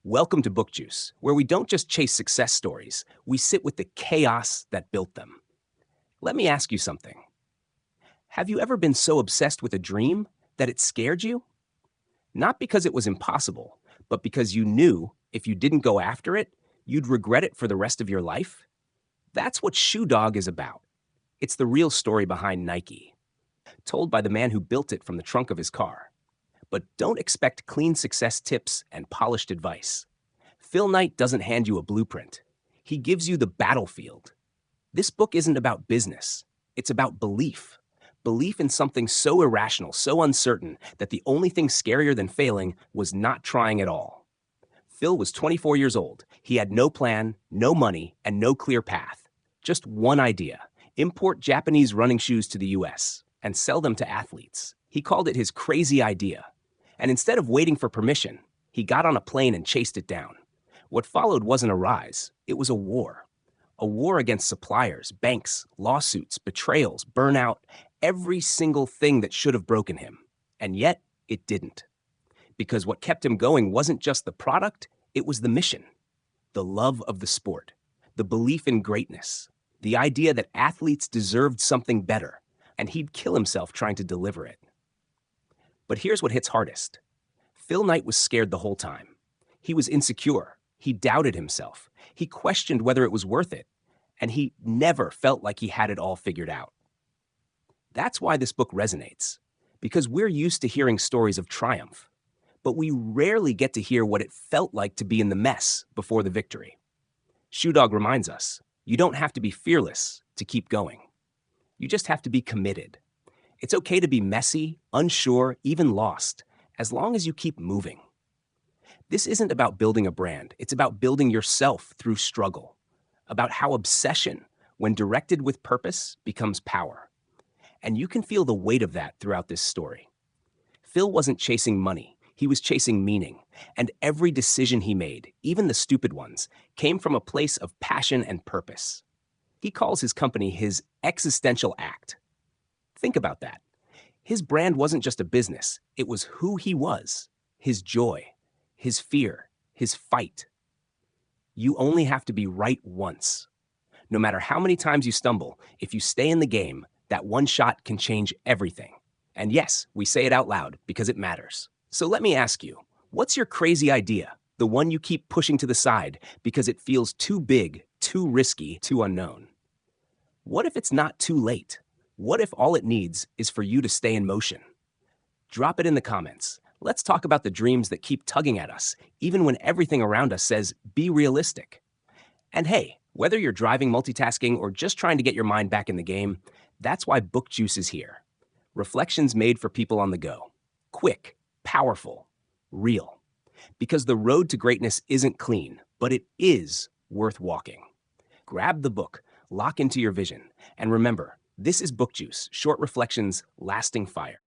Welcome to BookJuice, where we don't just chase success stories, we sit with the chaos that built them. Let me ask you something. Have you ever been so obsessed with a dream that it scared you? Not because it was impossible, but because you knew if you didn't go after it, you'd regret it for the rest of your life? That's what Shoe Dog is about. It's the real story behind Nike, told by the man who built it from the trunk of his car. But don't expect clean success tips and polished advice. Phil Knight doesn't hand you a blueprint. He gives you the battlefield. This book isn't about business. It's about belief. Belief in something so irrational, so uncertain, that the only thing scarier than failing was not trying at all. Phil was 24 years old. He had no plan, no money, and no clear path. Just one idea: import Japanese running shoes to the US and sell them to athletes. He called it his crazy idea. And instead of waiting for permission, he got on a plane and chased it down. What followed wasn't a rise, it was a war. A war against suppliers, banks, lawsuits, betrayals, burnout, every single thing that should have broken him. And yet, it didn't. Because what kept him going wasn't just the product, it was the mission. The love of the sport, the belief in greatness, the idea that athletes deserved something better, and he'd kill himself trying to deliver it. But here's what hits hardest. Phil Knight was scared the whole time. He was insecure. He doubted himself. He questioned whether it was worth it. And he never felt like he had it all figured out. That's why this book resonates. Because we're used to hearing stories of triumph. But we rarely get to hear what it felt like to be in the mess before the victory. Shoe Dog reminds us, you don't have to be fearless to keep going. You just have to be committed. It's okay to be messy, unsure, even lost, as long as you keep moving. This isn't about building a brand. It's about building yourself through struggle, about how obsession, when directed with purpose, becomes power. And you can feel the weight of that throughout this story. Phil wasn't chasing money. He was chasing meaning. And every decision he made, even the stupid ones, came from a place of passion and purpose. He calls his company his existential act. Think about that. His brand wasn't just a business. It was who he was, his joy, his fear, his fight. You only have to be right once. No matter how many times you stumble, if you stay in the game, that one shot can change everything. And yes, we say it out loud because it matters. So let me ask you, what's your crazy idea? The one you keep pushing to the side because it feels too big, too risky, too unknown. What if it's not too late? What if all it needs is for you to stay in motion? Drop it in the comments. Let's talk about the dreams that keep tugging at us, even when everything around us says, be realistic. And hey, whether you're driving, multitasking, or just trying to get your mind back in the game, that's why BookJuice is here. Reflections made for people on the go. Quick, powerful, real. Because the road to greatness isn't clean, but it is worth walking. Grab the book, lock into your vision, and remember, this is BookJuice, short reflections, lasting fire.